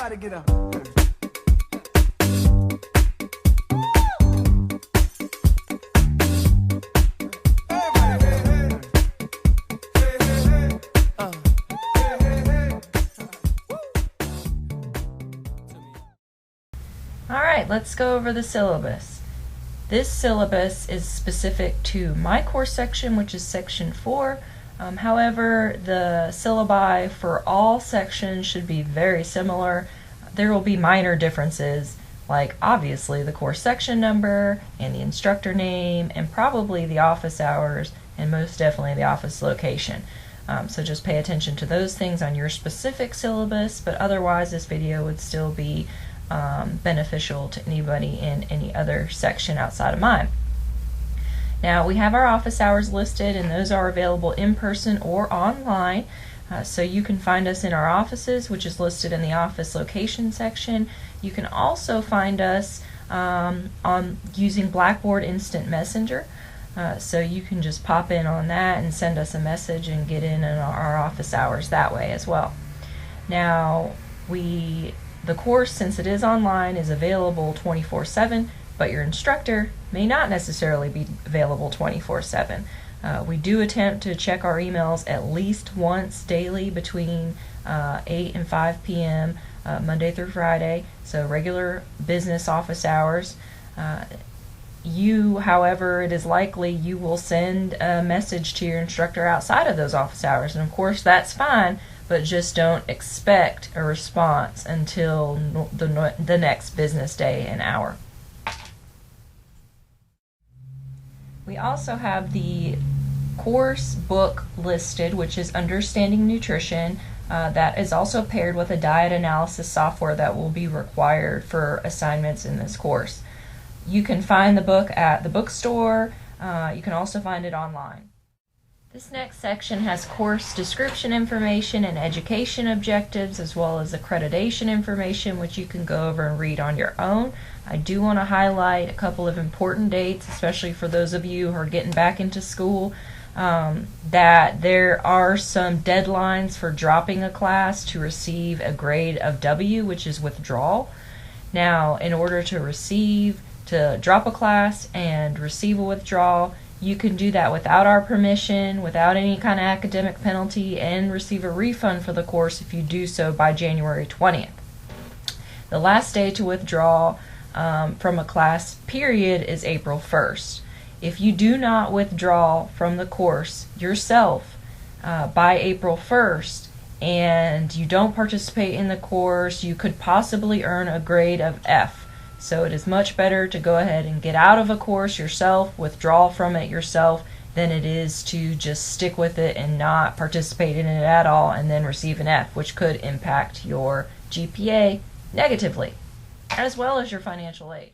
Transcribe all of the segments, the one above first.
Everybody get up. Alright, let's go over the syllabus. This syllabus is specific to my course section, which is section 4. However, the syllabi for all sections should be very similar. There will be minor differences, like obviously the course section number and the instructor name and probably the office hours and most definitely the office location. So just pay attention to those things on your specific syllabus, but otherwise this video would still be beneficial to anybody in any other section outside of mine. Now we have our office hours listed, and those are available in person or online. So you can find us in our offices, which is listed in the office location section. You can also find us on using Blackboard Instant Messenger. So you can just pop in on that and send us a message and get in our office hours that way as well. Now the course, since it is online, is available 24/7, but your instructor may not necessarily be available 24/7. We do attempt to check our emails at least once daily between 8 and 5 p.m. Monday through Friday, so regular business office hours. However, it is likely you will send a message to your instructor outside of those office hours, and of course that's fine, but just don't expect a response until the next business day and hour. We also have the course book listed, which is Understanding Nutrition. That is also paired with a diet analysis software that will be required for assignments in this course. You can find the book at the bookstore. You can also find it online. This next section has course description information and education objectives, as well as accreditation information, which you can go over and read on your own. I do want to highlight a couple of important dates, especially for those of you who are getting back into school, that there are some deadlines for dropping a class to receive a grade of W, which is withdrawal. Now, in order to drop a class and receive a withdrawal, you can do that without our permission, without any kind of academic penalty, and receive a refund for the course if you do so by January 20th. The last day to withdraw from a class period is April 1st. If you do not withdraw from the course yourself by April 1st and you don't participate in the course, you could possibly earn a grade of F. So it is much better to go ahead and get out of a course yourself, withdraw from it yourself, than it is to just stick with it and not participate in it at all and then receive an F, which could impact your GPA negatively, as well as your financial aid.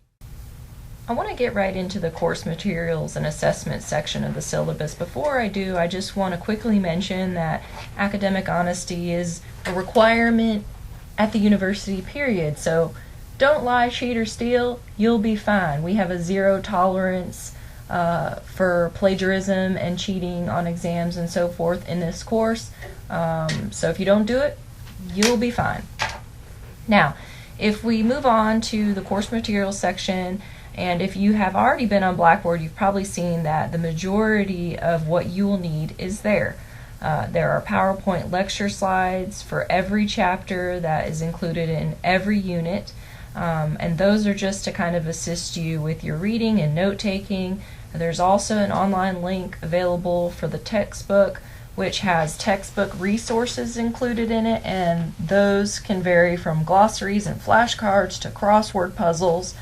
I want to get right into the course materials and assessment section of the syllabus. Before I do, I just want to quickly mention that academic honesty is a requirement at the university, period. So don't lie, cheat, or steal. You'll be fine. We have a zero tolerance for plagiarism and cheating on exams and so forth in this course. So if you don't do it, you'll be fine. Now, if we move on to the course materials section, and if you have already been on Blackboard, you've probably seen that the majority of what you will need is there. There are PowerPoint lecture slides for every chapter that is included in every unit. And those are just to kind of assist you with your reading and note-taking. There's also an online link available for the textbook, which has textbook resources included in it, and those can vary from glossaries and flashcards to crossword puzzles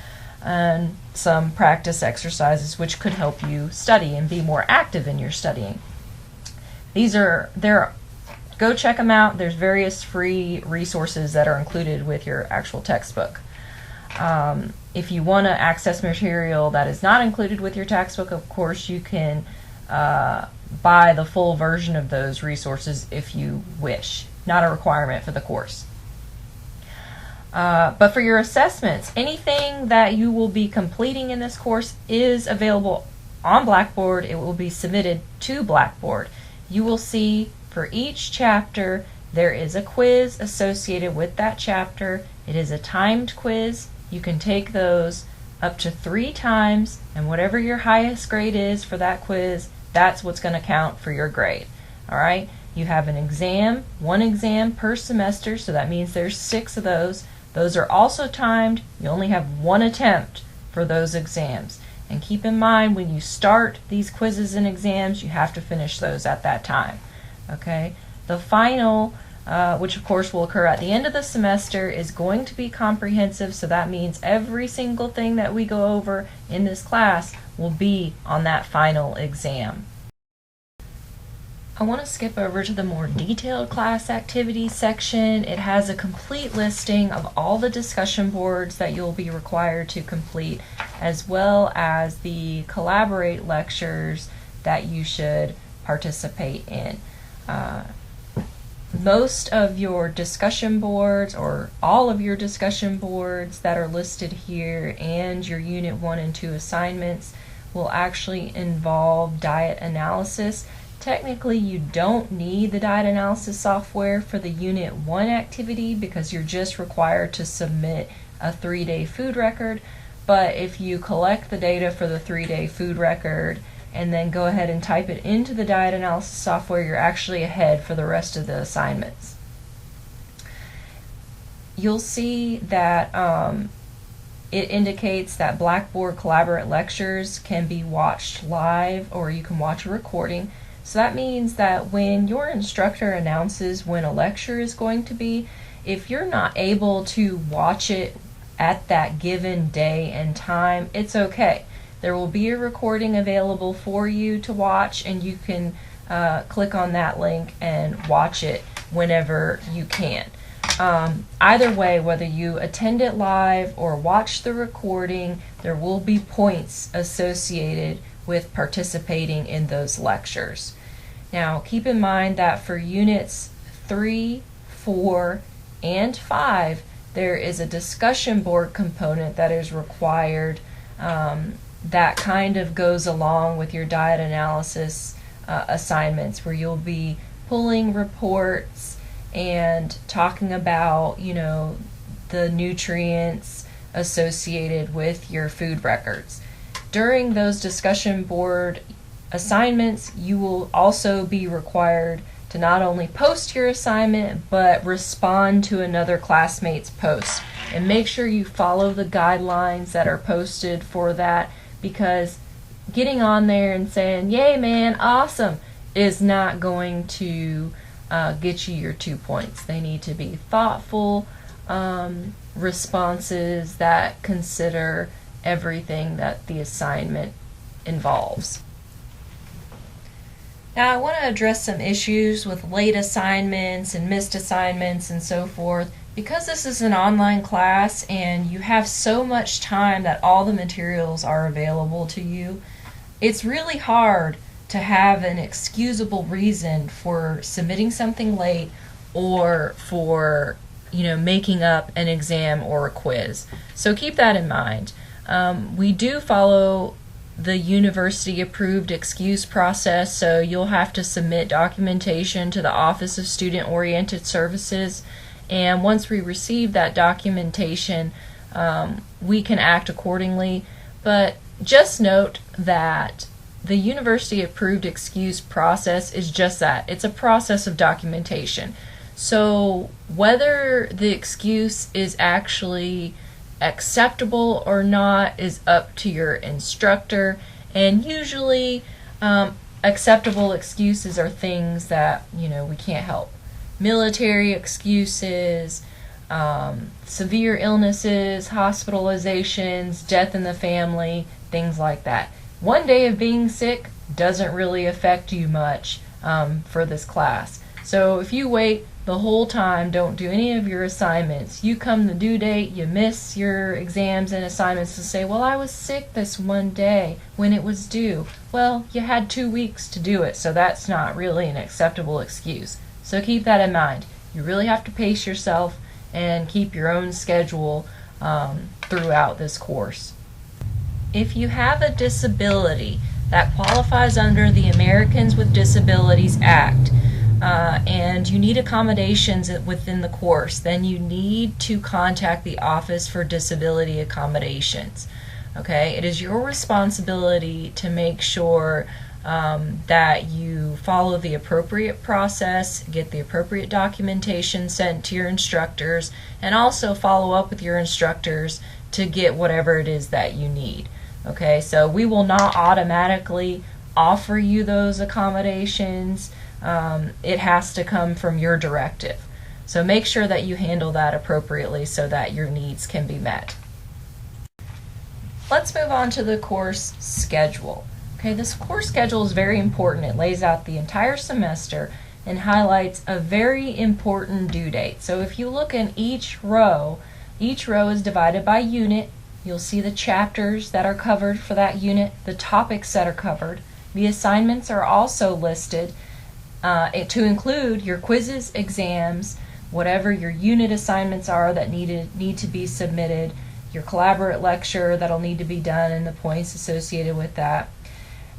and some practice exercises which could help you study and be more active in your studying. Go check them out. There's various free resources that are included with your actual textbook. If you want to access material that is not included with your textbook, of course you can buy the full version of those resources if you wish. Not a requirement for the course. But for your assessments, anything that you will be completing in this course is available on Blackboard. It will be submitted to Blackboard. You will see for each chapter there is a quiz associated with that chapter, It is a timed quiz. You can take those up to 3 times, and whatever your highest grade is for that quiz, that's what's going to count for your grade. All right? You have an exam, 1 exam per semester, so that means there's 6 of those. Those are also timed. You only have 1 attempt for those exams. And keep in mind, when you start these quizzes and exams, you have to finish those at that time. Okay? The final, which of course will occur at the end of the semester, is going to be comprehensive, so that means every single thing that we go over in this class will be on that final exam. I want to skip over to the more detailed class activities section. It has a complete listing of all the discussion boards that you'll be required to complete, as well as the collaborate lectures that you should participate in. Most of your discussion boards, or all of your discussion boards that are listed here, and your Unit 1 and 2 assignments will actually involve diet analysis. Technically, you don't need the diet analysis software for the Unit 1 activity because you're just required to submit a 3-day food record. But if you collect the data for the 3-day food record and then go ahead and type it into the diet analysis software, you're actually ahead for the rest of the assignments. You'll see that it indicates that Blackboard Collaborate lectures can be watched live, or you can watch a recording. So that means that when your instructor announces when a lecture is going to be, if you're not able to watch it at that given day and time, it's okay. There will be a recording available for you to watch, and you can click on that link and watch it whenever you can. Either way, whether you attend it live or watch the recording, there will be points associated with participating in those lectures. Now, keep in mind that for Units 3, 4, and 5, there is a discussion board component that is required that kind of goes along with your diet analysis assignments, where you'll be pulling reports and talking about, the nutrients associated with your food records. During those discussion board assignments, you will also be required to not only post your assignment, but respond to another classmate's post. And make sure you follow the guidelines that are posted for that, because getting on there and saying, "Yay, man, awesome," is not going to get you your 2 points. They need to be thoughtful responses that consider everything that the assignment involves. Now, I want to address some issues with late assignments and missed assignments and so forth. Because this is an online class and you have so much time that all the materials are available to you, it's really hard to have an excusable reason for submitting something late, or for making up an exam or a quiz. So keep that in mind. We do follow the university approved excuse process, so you'll have to submit documentation to the Office of Student Oriented Services, and once we receive that documentation, we can act accordingly. But just note that the university approved excuse process is just that. It's a process of documentation. So whether the excuse is actually acceptable or not is up to your instructor, and usually acceptable excuses are things that we can't help. Military excuses, severe illnesses, hospitalizations, death in the family, things like that. One day of being sick doesn't really affect you much for this class. So if you wait the whole time, don't do any of your assignments, you come the due date, you miss your exams and assignments, to say, "Well, I was sick this one day when it was due." Well, you had 2 weeks to do it, so that's not really an acceptable excuse. So keep that in mind. You really have to pace yourself and keep your own schedule throughout this course. If you have a disability that qualifies under the Americans with Disabilities Act, and you need accommodations within the course, then you need to contact the Office for Disability Accommodations. Okay, it is your responsibility to make sure that you follow the appropriate process, get the appropriate documentation sent to your instructors, and also follow up with your instructors to get whatever it is that you need. Okay, so we will not automatically offer you those accommodations. It has to come from your directive. So make sure that you handle that appropriately so that your needs can be met. Let's move on to the course schedule. Okay, this course schedule is very important. It lays out the entire semester and highlights a very important due date. So if you look in each row is divided by unit. You'll see the chapters that are covered for that unit, the topics that are covered. The assignments are also listed to include your quizzes, exams, whatever your unit assignments are that need to be submitted, your collaborate lecture that'll need to be done and the points associated with that.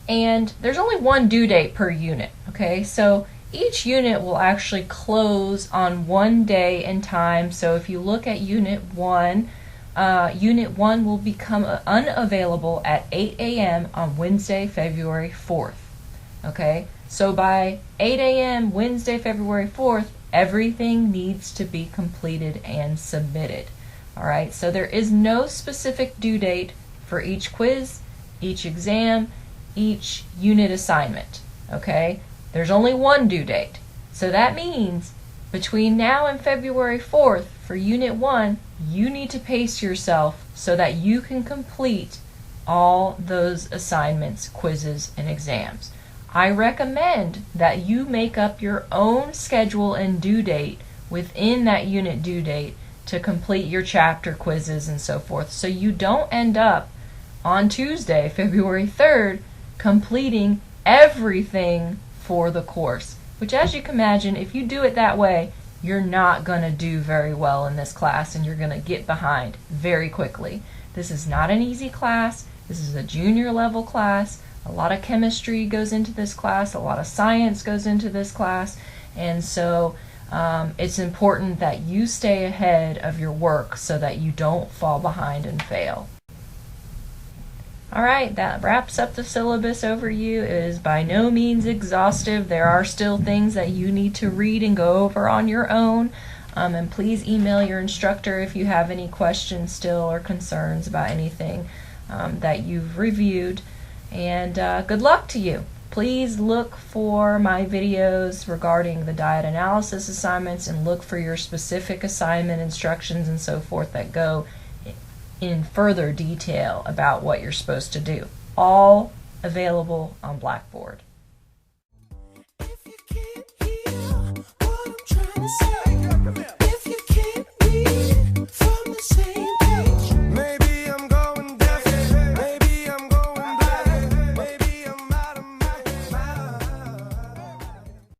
And there's only one due date per unit, okay? So each unit will actually close on one day and time. So if you look at Unit 1 will become unavailable at 8 a.m. on Wednesday, February 4th, okay? So by 8 a.m. Wednesday, February 4th, everything needs to be completed and submitted. All right, so there is no specific due date for each quiz, each exam, each unit assignment, okay? There's only one due date. So that means between now and February 4th for Unit 1, you need to pace yourself so that you can complete all those assignments, quizzes, and exams. I recommend that you make up your own schedule and due date within that unit due date to complete your chapter quizzes and so forth, so you don't end up on Tuesday, February 3rd, completing everything for the course, which, as you can imagine, if you do it that way, you're not going to do very well in this class and you're going to get behind very quickly. This is not an easy class. This is a junior level class. A lot of chemistry goes into this class, a lot of science goes into this class, and so it's important that you stay ahead of your work so that you don't fall behind and fail. Alright, that wraps up the syllabus overview. It is by no means exhaustive. There are still things that you need to read and go over on your own. And please email your instructor if you have any questions still or concerns about anything that you've reviewed. And good luck to you. Please look for my videos regarding the diet analysis assignments and look for your specific assignment instructions and so forth that go in further detail about what you're supposed to do. All available on Blackboard. If you can't hear what I'm trying to say.